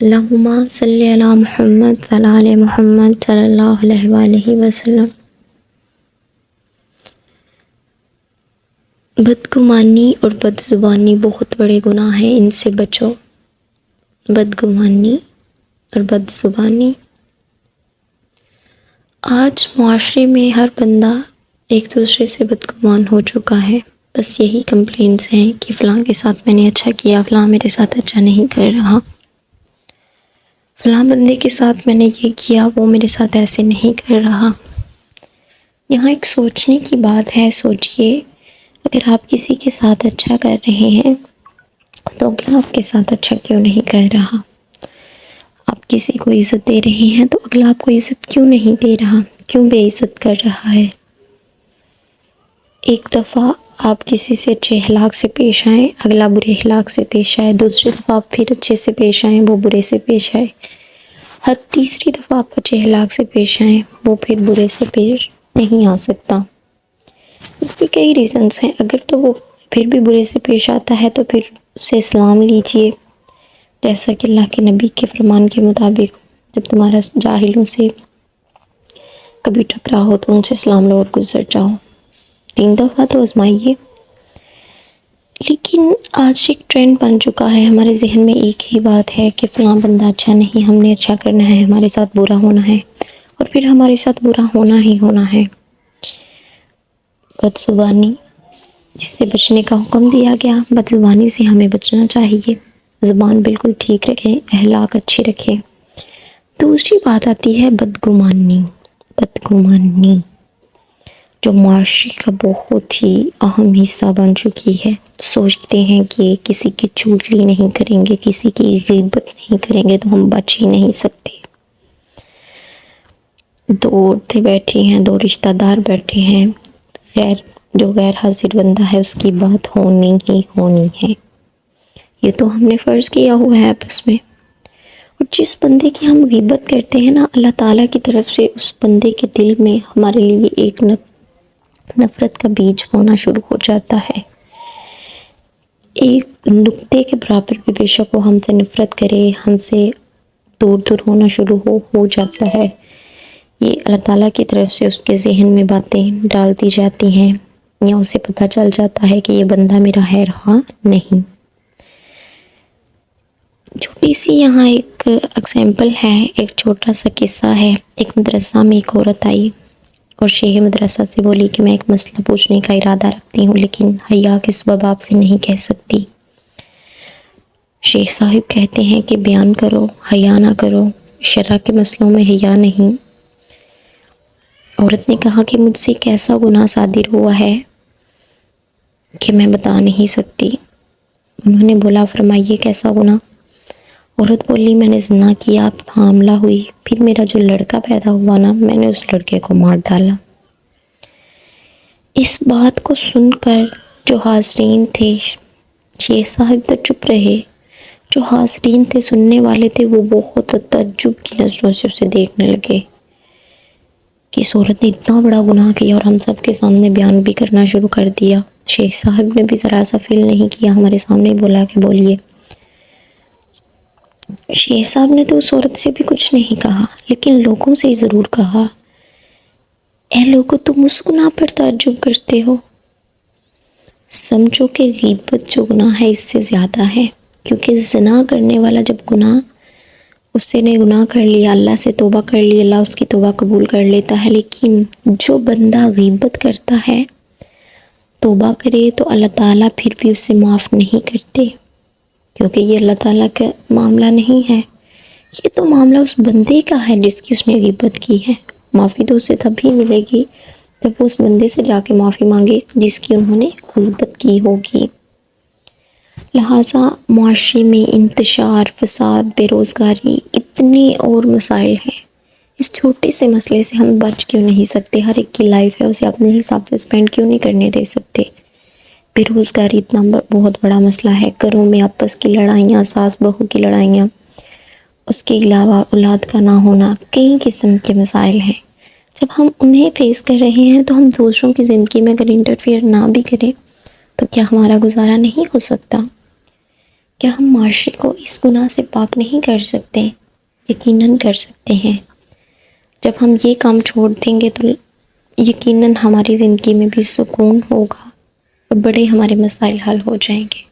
اللہم صلی علی محمد وعلی آل محمد صلی اللہ علیہ وآلہ وسلم۔ بدگمانی اور بد زبانی بہت بڑے گناہ ہیں، ان سے بچو۔ بدگمانی اور بد زبانی، آج معاشرے میں ہر بندہ ایک دوسرے سے بدگمان ہو چکا ہے۔ بس یہی کمپلینٹس ہیں کہ فلاں کے ساتھ میں نے اچھا کیا، فلاں میرے ساتھ اچھا نہیں کر رہا، فلاں بندے کے ساتھ میں نے یہ کیا، وہ میرے ساتھ ایسے نہیں کر رہا۔ یہاں ایک سوچنے کی بات ہے، سوچئے اگر آپ کسی کے ساتھ اچھا کر رہے ہیں تو اگلا آپ کے ساتھ اچھا کیوں نہیں کر رہا؟ آپ کسی کو عزت دے رہے ہیں تو اگلا آپ کو عزت کیوں نہیں دے رہا؟ کیوں بے عزت کر رہا ہے؟ ایک دفعہ آپ کسی سے اچھے اخلاق سے پیش آئیں، اگلا برے اخلاق سے پیش آئے، دوسری دفعہ آپ پھر اچھے سے پیش آئیں، وہ برے سے پیش آئے، تیسری دفعہ آپ اچھے اخلاق سے پیش آئیں، وہ پھر برے سے پیش نہیں آ سکتا۔ اس کے کئی ریزنز ہیں۔ اگر تو وہ پھر بھی برے سے پیش آتا ہے تو پھر اسے اسلام لیجئے، جیسا کہ اللہ کے نبی کے فرمان کے مطابق جب تمہارا جاہلوں سے کبھی ٹکرا ہو تو ان سے اسلام لو اور گزر جاؤ، 3 دفعہ تو آزمائیے۔ لیکن آج ایک ٹرینڈ بن چکا ہے، ہمارے ذہن میں ایک ہی بات ہے کہ فلاں بندہ اچھا نہیں، ہم نے اچھا کرنا ہے، ہمارے ساتھ برا ہونا ہے اور پھر ہمارے ساتھ برا ہونا ہی ہونا ہے۔ بد زبانی، جس سے بچنے کا حکم دیا گیا، بد زبانی سے ہمیں بچنا چاہیے، زبان بالکل ٹھیک رکھیں، اخلاق اچھے رکھیں۔ دوسری بات آتی ہے بدگمانی۔ بدگمانی جو معاشرے کا بہت ہی اہم حصہ بن چکی ہے۔ سوچتے ہیں کہ کسی کی چغلی نہیں کریں گے، کسی کی غیبت نہیں کریں گے تو ہم بچ ہی نہیں سکتے۔ دو عورتیں بیٹھی ہیں، 2 رشتہ دار بیٹھے ہیں، جو غیر حاضر بندہ ہے اس کی بات ہونی ہی ہونی ہے، یہ تو ہم نے فرض کیا ہوا ہے آپس میں۔ اور جس بندے کی ہم غیبت کرتے ہیں نا، اللہ تعالیٰ کی طرف سے اس بندے کے دل میں ہمارے لیے ایک نفرت کا بیج ہونا شروع ہو جاتا ہے۔ ایک نقطے کے برابر بھی بے شک وہ ہم سے نفرت کرے، ہم سے دور دور ہونا شروع ہو جاتا ہے۔ یہ اللہ تعالیٰ کی طرف سے اس کے ذہن میں باتیں ڈال دی جاتی ہیں، یا اسے پتہ چل جاتا ہے کہ یہ بندہ میرا ہے رہا نہیں۔ چھوٹی سی یہاں ایک ایگزامپل ہے، ایک چھوٹا سا قصہ ہے۔ ایک مدرسہ میں ایک عورت آئی اور شیخ مدرسہ سے بولی کہ میں ایک مسئلہ پوچھنے کا ارادہ رکھتی ہوں، لیکن حیا کے سبب آپ سے نہیں کہہ سکتی۔ شیخ صاحب کہتے ہیں کہ بیان کرو، حیا نہ کرو، شرع کے مسئلوں میں حیا نہیں۔ عورت نے کہا کہ مجھ سے ایک ایسا گناہ صادر ہوا ہے کہ میں بتا نہیں سکتی۔ انہوں نے بولا فرمائیے کیسا گناہ؟ عورت بولی میں نے زنا کیا، حاملہ ہوئی، پھر میرا جو لڑکا پیدا ہوا نا، میں نے اس لڑکے کو مار ڈالا۔ اس بات کو سن کر جو حاضرین تھے، شیخ صاحب تو چپ رہے، جو حاضرین تھے، سننے والے تھے، وہ بہت تعجب کی نظروں سے اسے دیکھنے لگے کہ اس عورت نے اتنا بڑا گناہ کیا اور ہم سب کے سامنے بیان بھی کرنا شروع کر دیا۔ شیخ صاحب نے بھی ذرا سا فیل نہیں کیا، ہمارے سامنے بولا کہ بولیے۔ شیخ صاحب نے تو اس عورت سے بھی کچھ نہیں کہا، لیکن لوگوں سے ضرور کہا، اے لوگو تم اس گناہ پر تعجب کرتے ہو؟ سمجھو کہ غیبت جو گناہ ہے اس سے زیادہ ہے، کیونکہ زنا کرنے والا جب اس نے گناہ کر لیا، اللہ سے توبہ کر لی، اللہ اس کی توبہ قبول کر لیتا ہے، لیکن جو بندہ غیبت کرتا ہے، توبہ کرے تو اللہ تعالیٰ پھر بھی اسے معاف نہیں کرتے، کیونکہ یہ اللہ تعالیٰ کا معاملہ نہیں ہے، یہ تو معاملہ اس بندے کا ہے جس کی اس نے غیبت کی ہے۔ معافی تو اسے تب ہی ملے گی جب وہ اس بندے سے جا کے معافی مانگے جس کی انہوں نے غیبت کی ہوگی۔ لہٰذا معاشرے میں انتشار، فساد، بے روزگاری، اتنے اور مسائل ہیں، اس چھوٹے سے مسئلے سے ہم بچ کیوں نہیں سکتے؟ ہر ایک کی لائف ہے، اسے اپنے حساب سے سپینڈ کیوں نہیں کرنے دے سکتے؟ بے روزگاری اتنا بہت بڑا مسئلہ ہے، گھروں میں آپس کی لڑائیاں، ساس بہو کی لڑائیاں، اس کے علاوہ اولاد کا نہ ہونا، کئی قسم کے مسائل ہیں۔ جب ہم انہیں فیس کر رہے ہیں تو ہم دوسروں کی زندگی میں اگر انٹرفیئر نہ بھی کریں تو کیا ہمارا گزارا نہیں ہو سکتا؟ کیا ہم معاشرے کو اس گناہ سے پاک نہیں کر سکتے؟ یقیناً کر سکتے ہیں۔ جب ہم یہ کام چھوڑ دیں گے تو یقیناً ہماری زندگی میں بھی سکون ہوگا اور بڑے ہمارے مسائل حل ہو جائیں گے۔